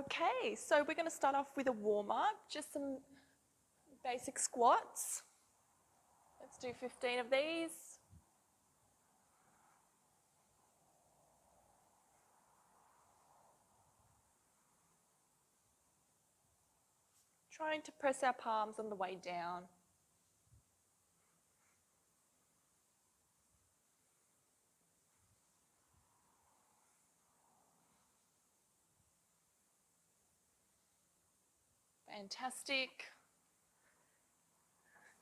Okay, so we're going to start off with a warm-up, just some basic squats. Let's do 15 of these. Trying to press our palms on the way down. Fantastic.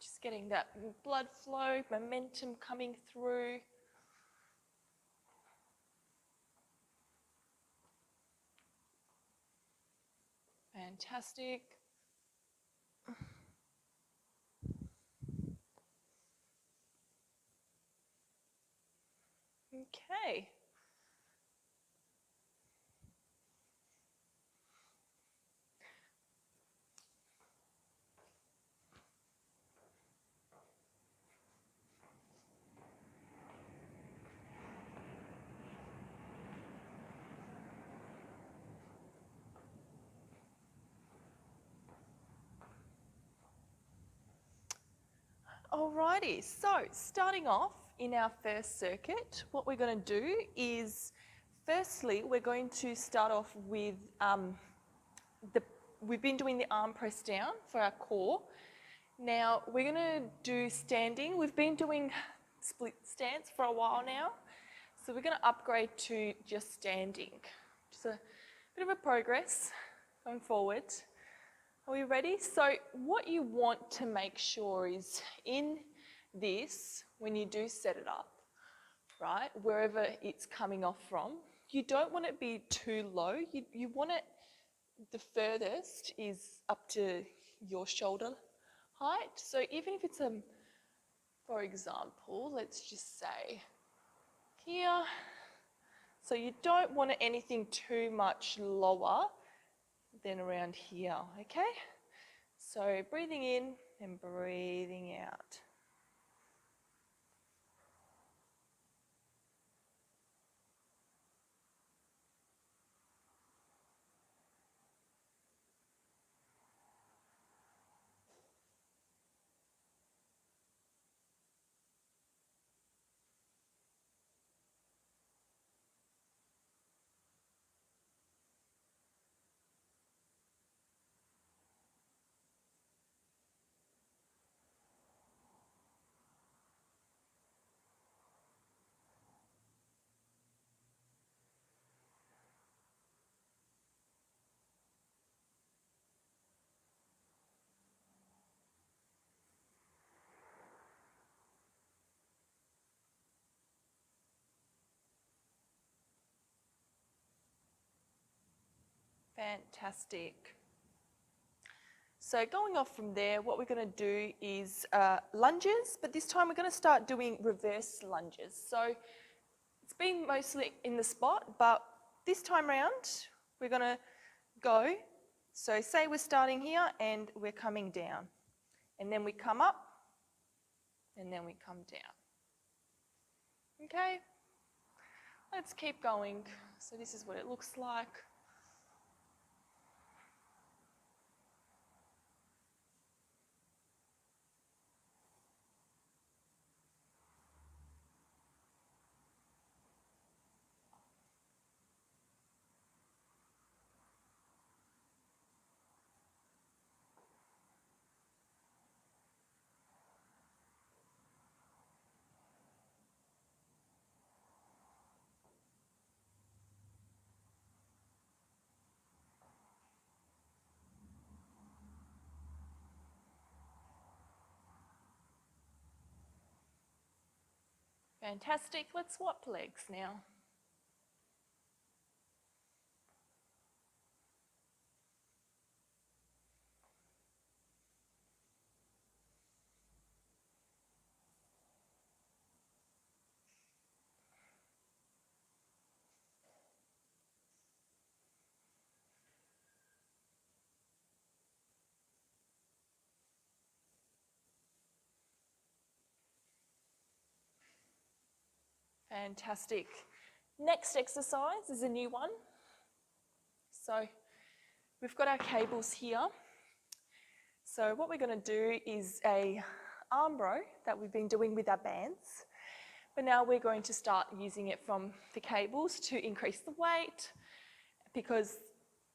Just getting that blood flow, momentum coming through. Fantastic. Okay. Alrighty, so starting off in our first circuit, what we're going to do is, firstly, we're going to start off with we've been doing the arm press down for our core. Now we're going to do standing. We've been doing split stance for a while now, so we're going to upgrade to just standing. Just a bit of a progress going forward. Are we ready? So what you want to make sure is in this, when you do set it up, right, wherever it's coming off from, you don't want it to be too low. You want it, the furthest is up to your shoulder height. So even if it's for example, let's just say here. So you don't want it anything too much lower than around here, okay? So breathing in and breathing out. Fantastic. So going off from there, what we're going to do is lunges, but this time we're going to start doing reverse lunges. So it's been mostly in the spot, but this time round, we're going to go. So say we're starting here and we're coming down. And then we come up, and then we come down. Okay? Let's keep going. So this is what it looks like. Fantastic. Let's swap legs now. Fantastic. Next exercise is a new one. So We've got our cables here. So what we're going to do is a arm row that we've been doing with our bands, but now we're going to start using it from the cables to increase the weight, because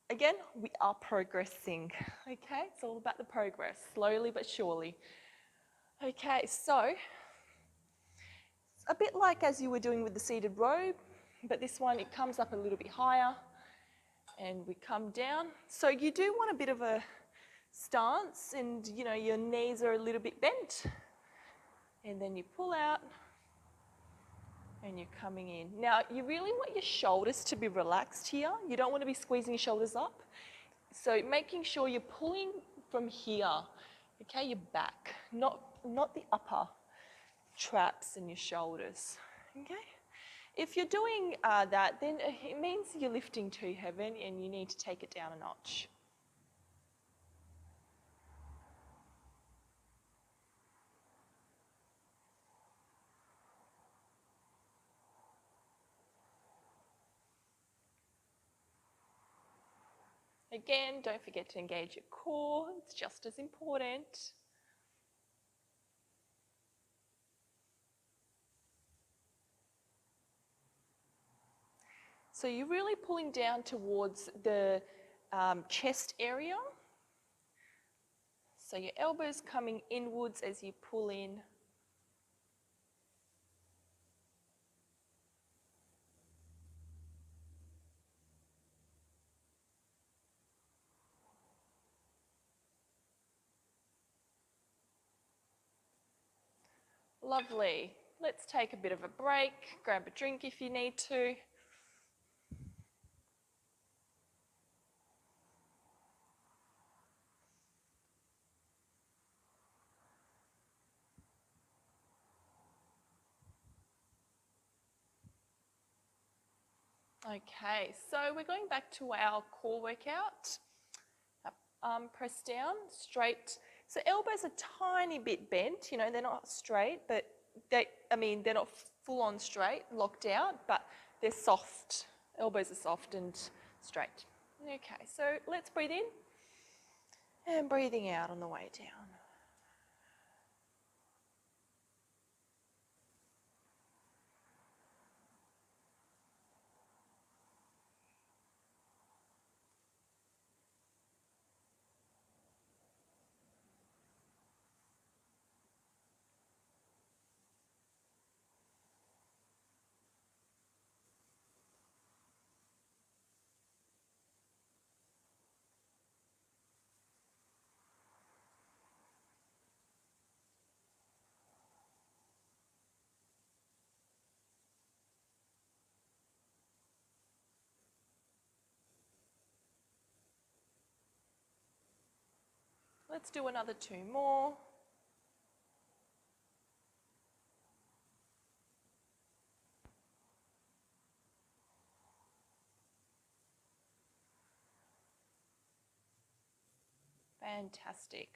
again, we are progressing, okay? It's all about the progress, slowly but surely. Okay, so it's a bit like as you were doing with the seated row, but this one, it comes up a little bit higher and we come down. So you do want a bit of a stance, and you know, your knees are a little bit bent, and then you pull out and you're coming in. Now, you really want your shoulders to be relaxed here. You don't want to be squeezing your shoulders up. So making sure you're pulling from here, okay, your back, not the upper traps in your shoulders, okay? If you're doing that, then it means you're lifting too heavy and you need to take it down a notch. Again, don't forget to engage your core. It's just as important. So you're really pulling down towards the chest area. So your elbows coming inwards as you pull in. Lovely. Let's take a bit of a break. Grab a drink if you need to. Okay, so we're going back to our core workout. Press down, straight. So elbows are tiny bit bent, you know, they're not straight, but they're not full on straight, locked out, but they're soft. Elbows are soft and straight. Okay, so let's breathe in and breathing out on the way down. Let's do another 2 more. Fantastic.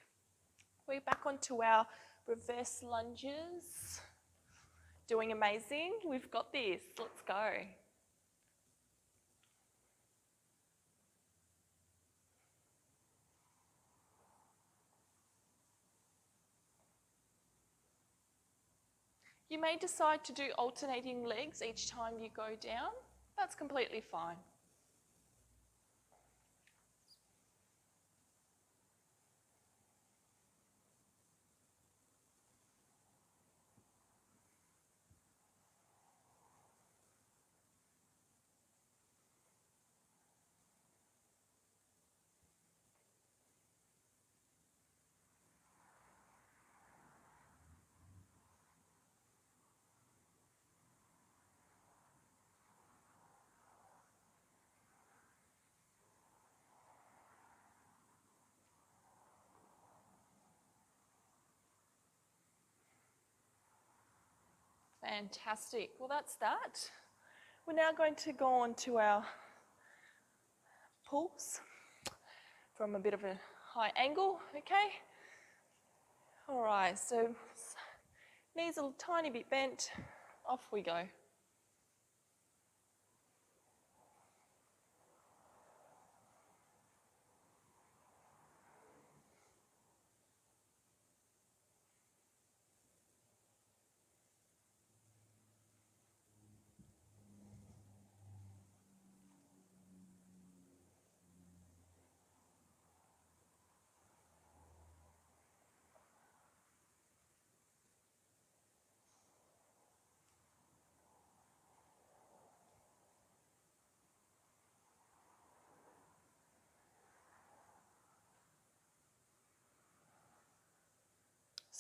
We're back onto our reverse lunges. Doing amazing. We've got this. Let's go. You may decide to do alternating legs each time you go down. That's completely fine. Fantastic. Well, that's that. We're now going to go on to our pulls from a bit of a high angle, okay? All right, so knees a tiny bit bent, off we go.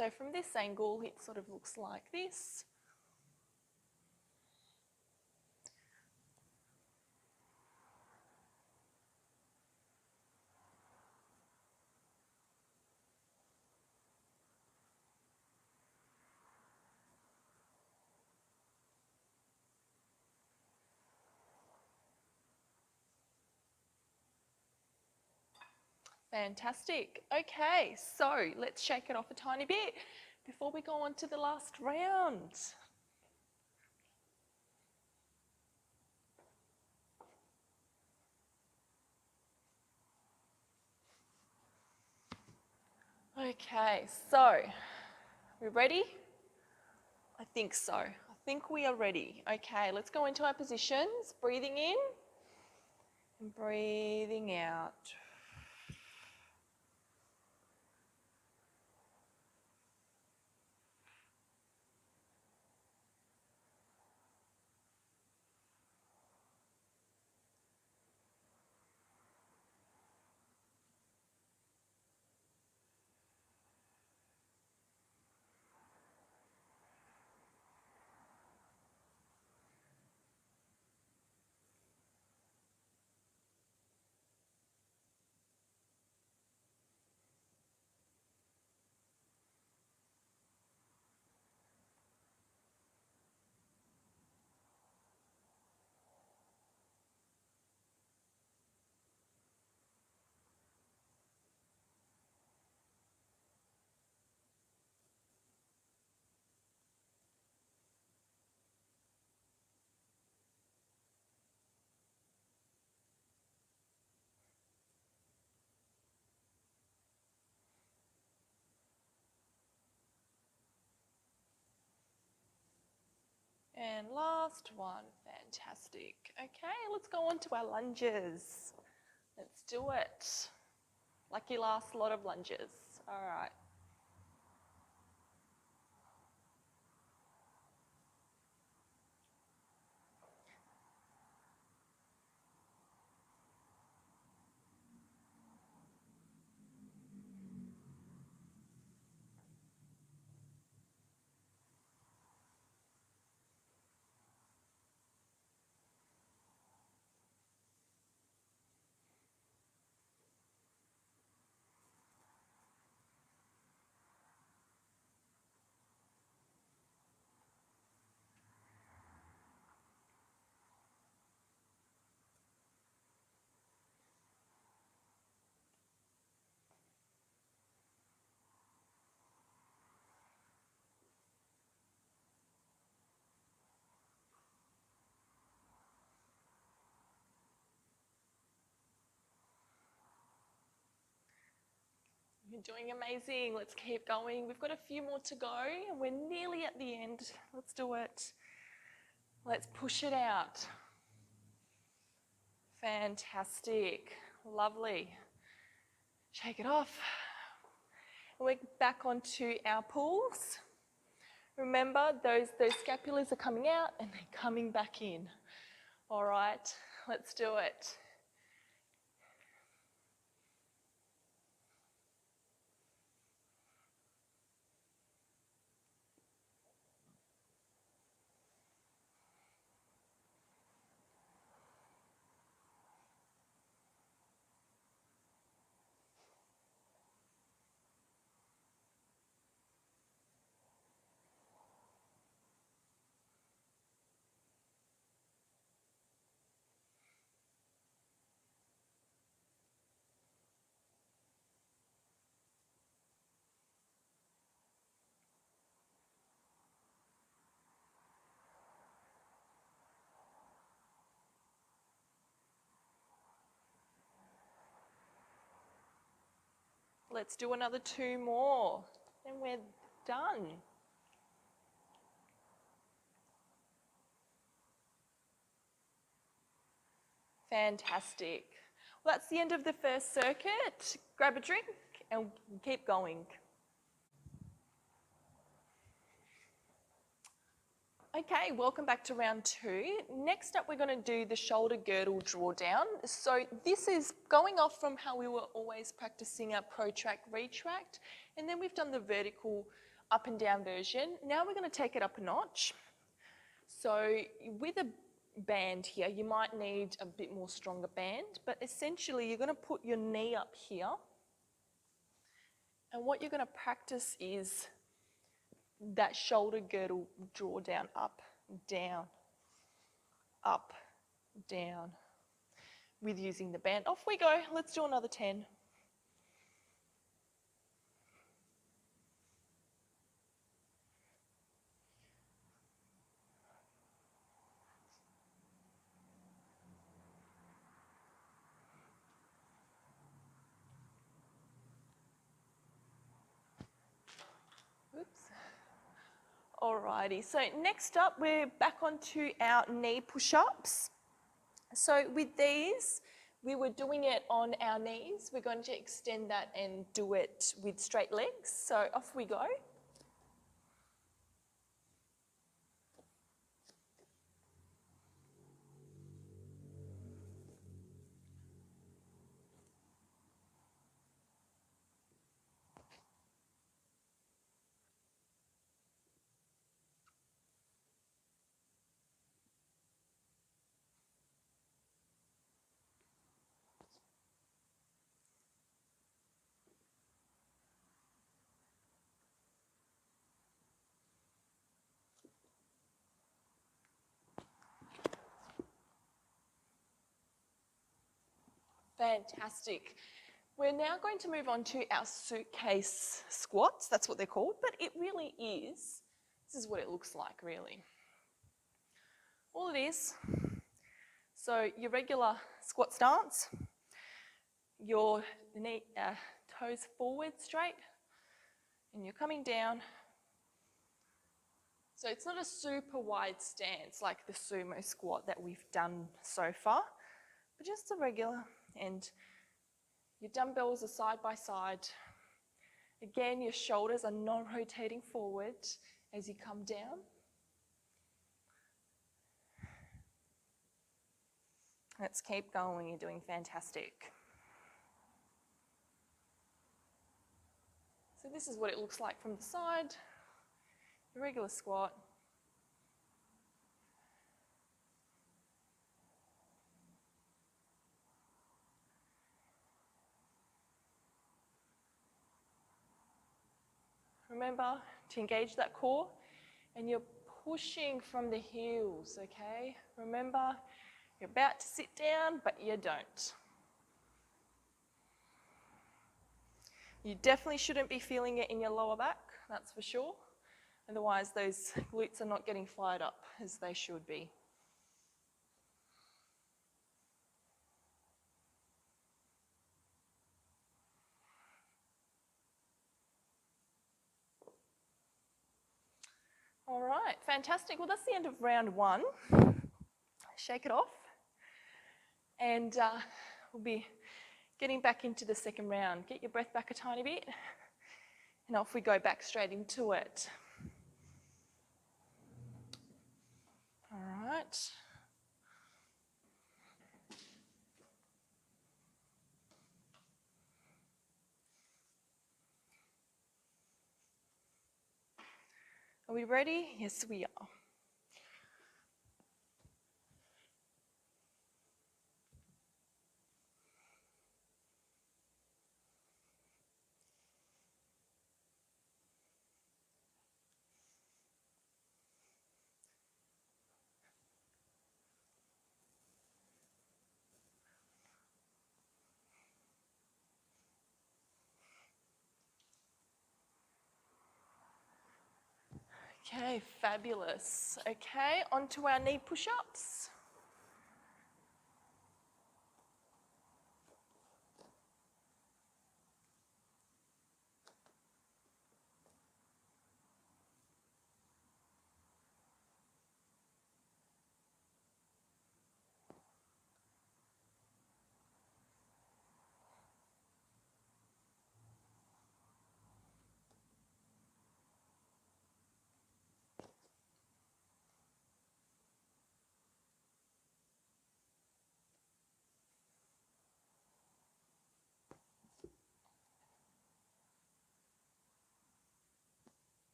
So from this angle, it sort of looks like this. Fantastic. Okay, so let's shake it off a tiny bit before we go on to the last round. Okay, so we ready? I think so. I think we are ready. Okay, let's go into our positions. Breathing in and breathing out. And last one. Fantastic. Okay, let's go on to our lunges. Let's do it. Lucky last lot of lunges. All right. You're doing amazing. Let's keep going. We've got a few more to go and we're nearly at the end. Let's do it. Let's push it out. Fantastic. Lovely. Shake it off. And we're back onto our pulls. Remember, those scapulars are coming out and they're coming back in. All right, let's do it. Let's do another 2 more, and we're done. Fantastic. Well, that's the end of the first circuit. Grab a drink and keep going. Okay, welcome back to round 2. Next up, we're going to do the shoulder girdle drawdown. So this is going off from how we were always practicing our protract, retract, and then we've done the vertical up and down version. Now we're going to take it up a notch. So with a band here, you might need a bit more stronger band, but essentially you're going to put your knee up here, and what you're going to practice is that shoulder girdle draw down, up, down, with using the band. Off we go. Let's do another 10. Oops. Alrighty, so next up we're back onto our knee push-ups. So with these, we were doing it on our knees. We're going to extend that and do it with straight legs. So off we go. Fantastic. We're now going to move on to our suitcase squats. That's what they're called, but it really is. This is what it looks like, really. All it is, so your regular squat stance, your knee, toes forward straight, and you're coming down. So it's not a super wide stance like the sumo squat that we've done so far, but just a regular, and your dumbbells are side by side. Again, your shoulders are not rotating forward as you come down. Let's keep going, you're doing fantastic. So this is what it looks like from the side, your regular squat. Remember to engage that core, and you're pushing from the heels, okay? Remember, you're about to sit down, but you don't. You definitely shouldn't be feeling it in your lower back, that's for sure. Otherwise, those glutes are not getting fired up as they should be. All right, fantastic. Well, that's the end of round one. Shake it off. And we'll be getting back into the second round. Get your breath back a tiny bit. And off we go back straight into it. All right. Are we ready? Yes, we are. Okay, fabulous. Okay, onto our knee push-ups.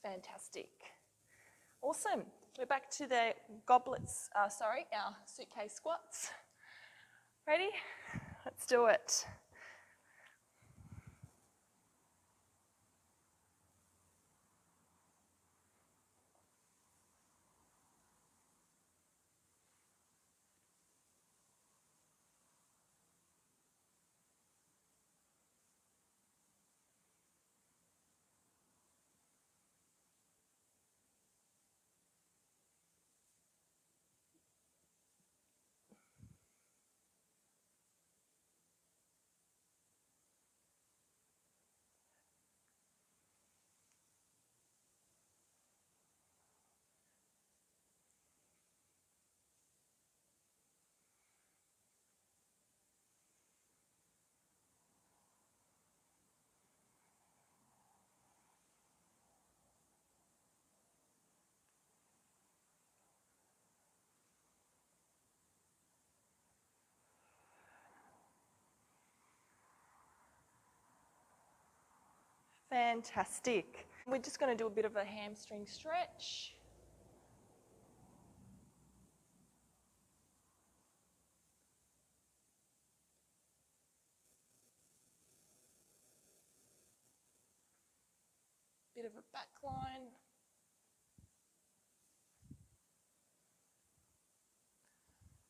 Fantastic. Awesome. We're back to the goblets, our suitcase squats. Ready? Let's do it. Fantastic. We're just going to do a bit of a hamstring stretch. Bit of a back line.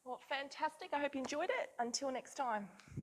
Well, fantastic. I hope you enjoyed it. Until next time.